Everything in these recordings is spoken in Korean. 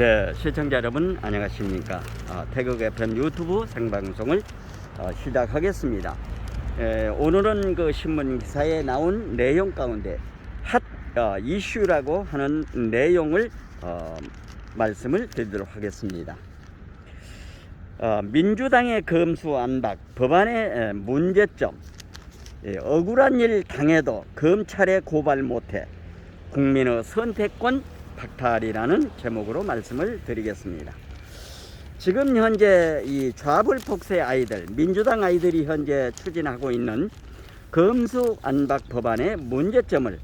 네, 시청자 여러분 안녕하십니까. 태극 FM 유튜브 생방송을 시작하겠습니다. 오늘은 그 신문 기사에 나온 내용 가운데 핫 이슈라고 하는 내용을 말씀을 드리도록 하겠습니다. 민주당의 검수안박 법안의 문제점, 억울한 일 당해도 검찰에 고발 못해 국민의 선택권 박탈이라는 제목으로 말씀을 드리겠습니다. 지금 현재 이 좌불폭세 아이들, 민주당 아이들이 현재 추진하고 있는 검수안박 법안의 문제점을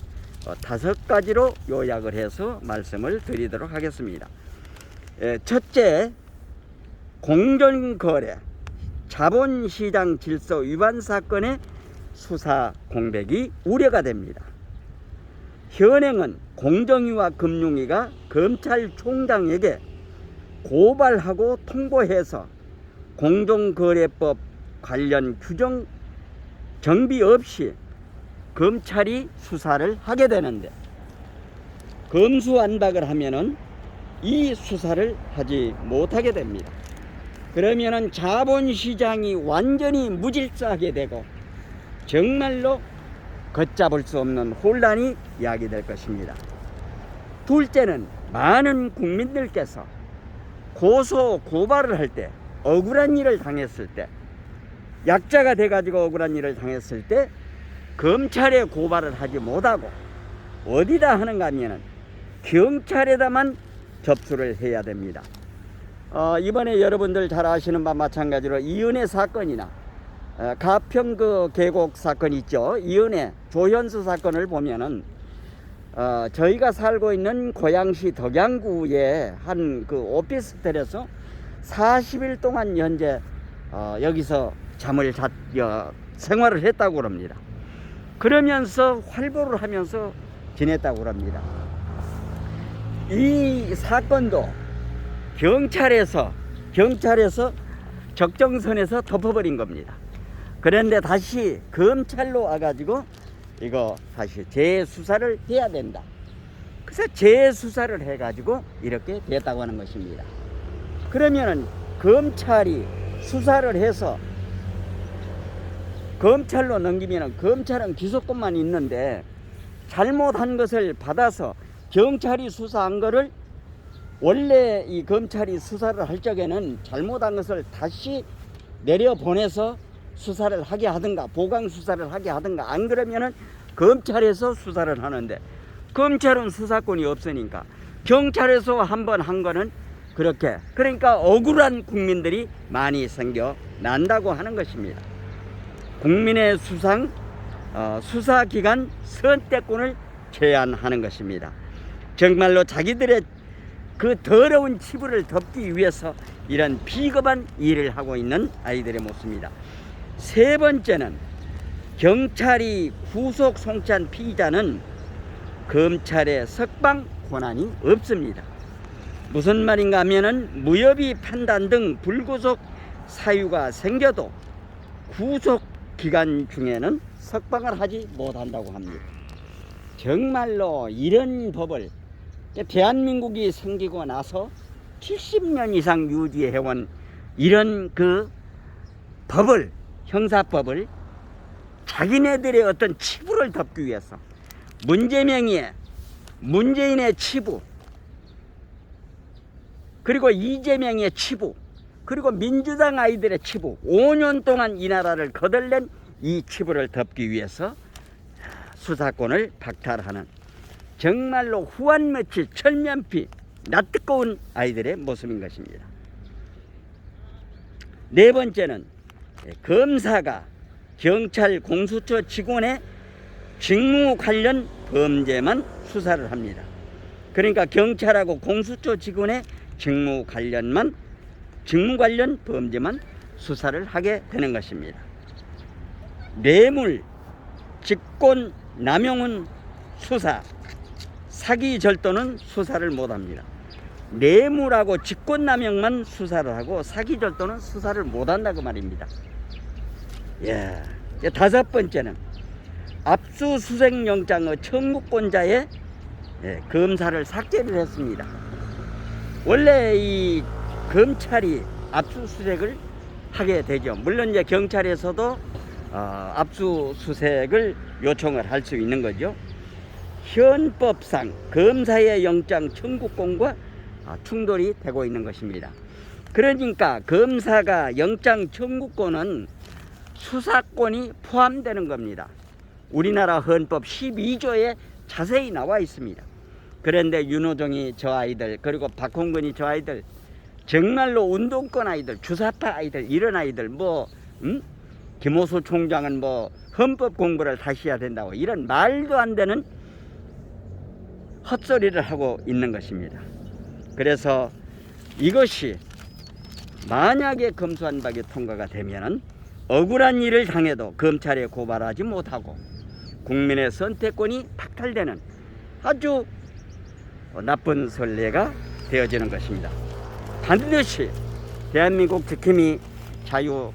5가지로 요약을 해서 말씀을 드리도록 하겠습니다. 첫째, 공정거래, 자본시장 질서 위반 사건의 수사 공백이 우려가 됩니다. 현행은 공정위와 금융위가 검찰총장에게 고발하고 통보해서 공정거래법 관련 규정 정비 없이 검찰이 수사를 하게 되는데, 검수안박을 하면은 이 수사를 하지 못하게 됩니다. 그러면은 자본시장이 완전히 무질서하게 되고 정말로 걷잡을 수 없는 혼란이 야기될 것입니다. 둘째는 많은 국민들께서 고소 고발을 할 때, 억울한 일을 당했을 때, 약자가 돼가지고 억울한 일을 당했을 때 검찰에 고발을 하지 못하고 어디다 하는가 하면은 경찰에다만 접수를 해야 됩니다. 이번에 여러분들 잘 아시는 바와 마찬가지로 이은혜 사건이나 가평 그 계곡 사건 있죠. 이은혜 조현수 사건을 보면은 저희가 살고 있는 고양시 덕양구의 한 그 오피스텔에서 40일 동안 현재 여기서 생활을 했다고 합니다. 그러면서 활보를 하면서 지냈다고 합니다. 이 사건도 경찰에서 적정선에서 덮어버린 겁니다. 그런데 다시 검찰로 와가지고 이거 다시 재수사를 해야 된다. 그래서 재수사를 해가지고 이렇게 됐다고 하는 것입니다. 그러면은 검찰이 수사를 해서 검찰로 넘기면은 검찰은 기소권만 있는데 잘못한 것을 받아서 경찰이 수사한 거를, 원래 이 검찰이 수사를 할 적에는 잘못한 것을 다시 내려보내서 수사를 하게 하든가 보강 수사를 하게 하든가, 안 그러면은 검찰에서 수사를 하는데 검찰은 수사권이 없으니까 경찰에서 한번 한 거는 그렇게, 그러니까 억울한 국민들이 많이 생겨난다고 하는 것입니다. 국민의 수사기관 선택권을 제한하는 것입니다. 정말로 자기들의 그 더러운 치부를 덮기 위해서 이런 비겁한 일을 하고 있는 아이들의 모습입니다. 세 번째는 경찰이 구속 송치한 피의자는 검찰의 석방 권한이 없습니다. 무슨 말인가 하면은 무혐의 판단 등 불구속 사유가 생겨도 구속 기간 중에는 석방을 하지 못한다고 합니다. 정말로 이런 법을 대한민국이 생기고 나서 70년 이상 유지해온 이런 그 법을, 형사법을 자기네들의 어떤 치부를 덮기 위해서, 문재명의 문재인의 치부, 그리고 이재명의 치부, 그리고 민주당 아이들의 치부, 5년 동안 이 나라를 거덜낸 이 치부를 덮기 위해서 수사권을 박탈하는, 정말로 후한무치 철면피 낯뜨거운 아이들의 모습인 것입니다. 네 번째는 검사가 경찰 공수처 직원의 직무 관련 범죄만 수사를 합니다. 그러니까 경찰하고 공수처 직원의 직무 관련 범죄만 수사를 하게 되는 것입니다. 뇌물, 직권, 남용은 수사, 사기 절도는 수사를 못합니다. 뇌물하고 직권남용만 수사를 하고 사기 절도는 수사를 못한다고 말입니다. 다섯 번째는 압수수색영장의 청구권자의 검사를 삭제를 했습니다. 원래 이 검찰이 압수수색을 하게 되죠. 물론 이제 경찰에서도 압수수색을 요청을 할 수 있는 거죠. 헌법상 검사의 영장 청구권과 충돌이 되고 있는 것입니다. 그러니까 검사가 영장 청구권은 수사권이 포함되는 겁니다. 우리나라 헌법 12조에 자세히 나와 있습니다. 그런데 윤호정이 저 아이들, 그리고 박홍근이 저 아이들, 정말로 운동권 아이들, 주사파 아이들, 이런 아이들, 김호수 총장은 헌법 공부를 다시 해야 된다고, 이런 말도 안 되는 헛소리를 하고 있는 것입니다. 그래서 이것이 만약에 검수완박이 통과가 되면은 억울한 일을 당해도 검찰에 고발하지 못하고 국민의 선택권이 박탈되는 아주 나쁜 선례가 되어지는 것입니다. 반드시 대한민국 지킴이 자유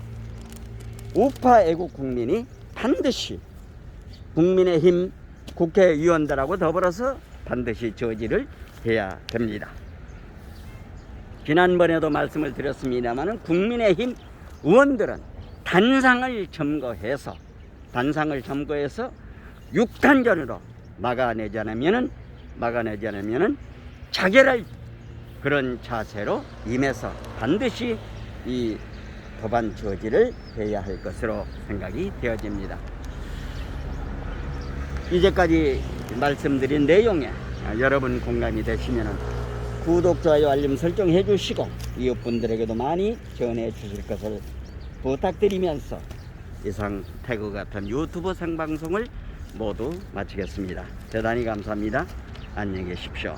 우파 애국 국민이 반드시 국민의힘 국회의원들하고 더불어서 반드시 저지를 해야 됩니다. 지난번에도 말씀을 드렸습니다만 국민의힘 의원들은 단상을 점거해서 육탄전으로 막아내지 않으면은 자결할 그런 자세로 임해서 반드시 이 법안 저지를 해야 할 것으로 생각이 되어집니다. 이제까지 말씀드린 내용에 여러분 공감이 되시면 구독, 좋아요, 알림 설정 해주시고 이웃분들에게도 많이 전해 주실 것을 부탁드리면서 이상 태그 같은 유튜브 생방송을 모두 마치겠습니다. 대단히 감사합니다. 안녕히 계십시오.